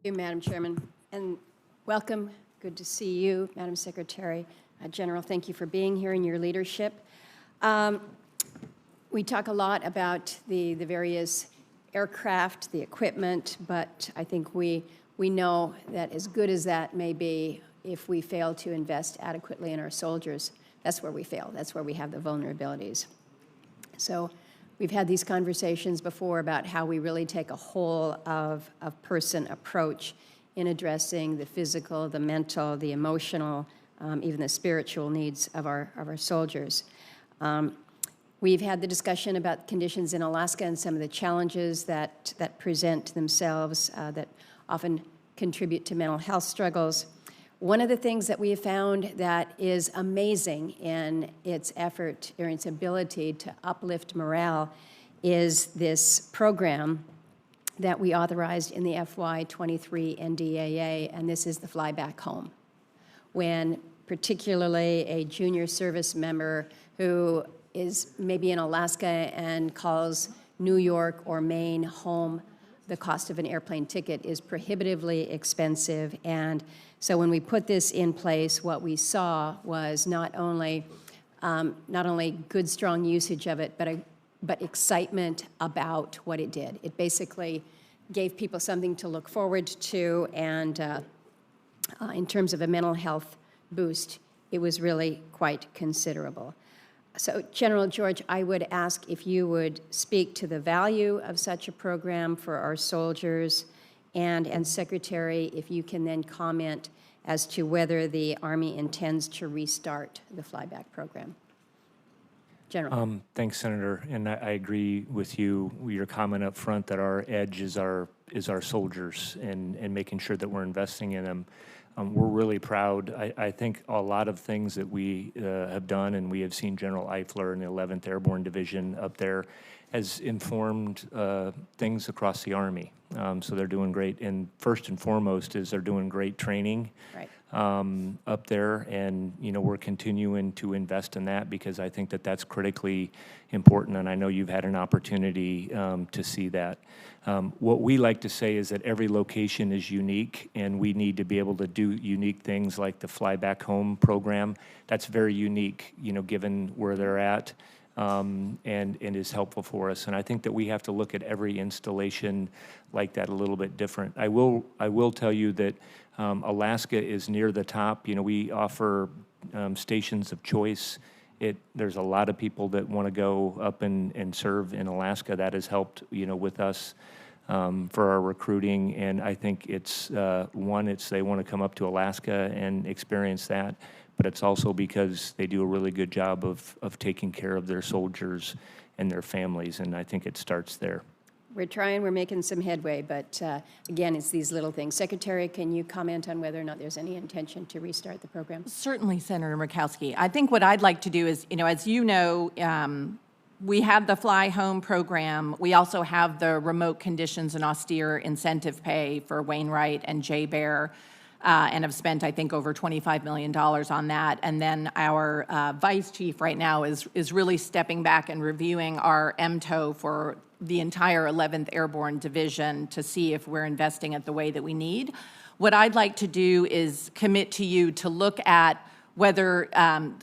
Thank you, Madam Chairman, and welcome. Good to see you, Madam Secretary. General, thank you for being here and your leadership. We talk a lot about the various aircraft, the equipment, but I think we know that as good as that may be, if we fail to invest adequately in our soldiers, that's where we fail. That's where we have the vulnerabilities. So we've had these conversations before about how we really take a whole of person approach in addressing the physical, the mental, the emotional, even the spiritual needs of our soldiers. We've had the discussion about conditions in Alaska and some of the challenges that present themselves that often contribute to mental health struggles. One of the things that we have found that is amazing in its effort or its ability to uplift morale is this program that we authorized in the FY23 NDAA, and this is the Fly Back Home. When particularly a junior service member who is maybe in Alaska and calls New York or Maine home, the cost of an airplane ticket is prohibitively expensive. And so when we put this in place, what we saw was not only good, strong usage of it, but excitement about what it did. It basically gave people something to look forward to, and in terms of a mental health boost, it was really quite considerable. So, General George, I would ask if you would speak to the value of such a program for our soldiers, and Secretary, if you can then comment as to whether the Army intends to restart the flyback program. General. Thanks, Senator, and I agree with you. Your comment up front that our edge is our soldiers and making sure that we're investing in them. We're really proud. I think a lot of things that we have done, and we have seen General Eifler in the 11th Airborne Division up there, has informed things across the Army. So they're doing great. And first and foremost is they're doing great training up there. And, you know, we're continuing to invest in that because I think that that's critically important. And I know you've had an opportunity to see that. What we like to say is that every location is unique, and we need to be able to do unique things like the Fly Back Home program. That's very unique, you know, given where they're at, and is helpful for us. And I think that we have to look at every installation like that a little bit different. I will tell you that Alaska is near the top. You know, we offer stations of choice. There's a lot of people that want to go up and serve in Alaska. That has helped, you know, with us for our recruiting. And I think it's they want to come up to Alaska and experience that, but it's also because they do a really good job of taking care of their soldiers and their families. And I think it starts there. We're making some headway, but again, it's these little things. Secretary, can you comment on whether or not there's any intention to restart the program? Certainly, Senator Murkowski. I think what I'd like to do is, you know, as you know, we have the Fly Home program. We also have the remote conditions and austere incentive pay for Wainwright and Jay Bear, and have spent, I think, over $25 million on that. And then our vice chief right now is really stepping back and reviewing our MTO for the entire 11th Airborne Division to see if we're investing it the way that we need. What I'd like to do is commit to you to look at whether,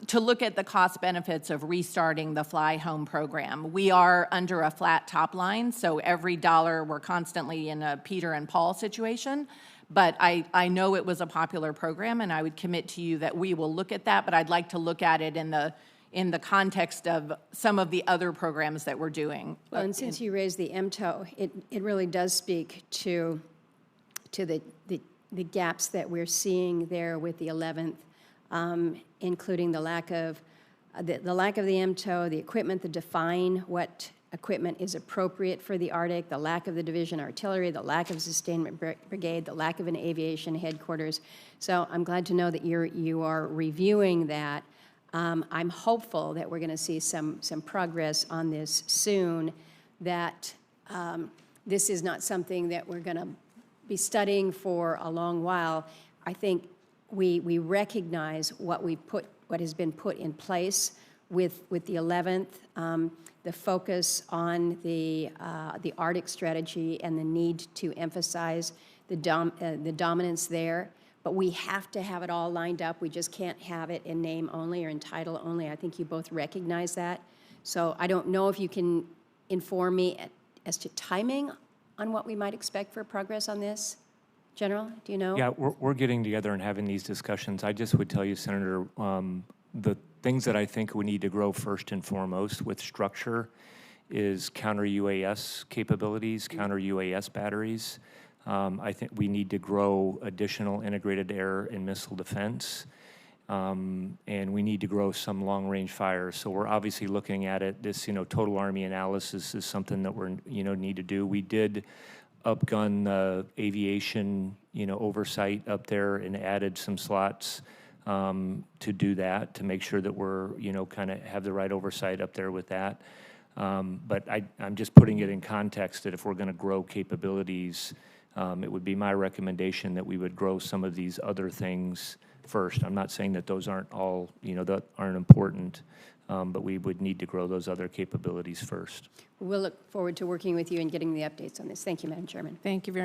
to look at the cost benefits of restarting the Fly Home program. We are under a flat top line, so every dollar we're constantly in a Peter and Paul situation. But I know it was a popular program, and I would commit to you that we will look at that, but I'd like to look at it in the context of some of the other programs that we're doing. Well, and since you raised the MTO, it really does speak to the gaps that we're seeing there with the 11th, including the lack of the MTO, the equipment to define what equipment is appropriate for the Arctic, the lack of the division artillery, the lack of sustainment brigade, the lack of an aviation headquarters. So I'm glad to know that you are reviewing that. I'm hopeful that we're going to see some progress on this soon, that this is not something that we're going to be studying for a long while. I think we recognize what has been put in place with the 11th, the focus on the Arctic strategy and the need to emphasize the dominance there. But we have to have it all lined up. We just can't have it in name only or in title only. I think you both recognize that. So I don't know if you can inform me as to timing on what we might expect for progress on this. General, do you know? Yeah, we're getting together and having these discussions. I just would tell you, Senator, the things that I think we need to grow first and foremost with structure is counter UAS capabilities, counter UAS batteries. I think we need to grow additional integrated air and missile defense. And we need to grow some long-range fire. So we're obviously looking at it. This, total Army analysis is something that we're, need to do. We did upgun the aviation, oversight up there and added some slots to do that, to make sure that we're, kind of have the right oversight up there with that. But I'm just putting it in context that if we're going to grow capabilities, it would be my recommendation that we would grow some of these other things first. I'm not saying that those aren't all, that aren't important, but we would need to grow those other capabilities first. We'll look forward to working with you and getting the updates on this. Thank you, Madam Chairman. Thank you very much.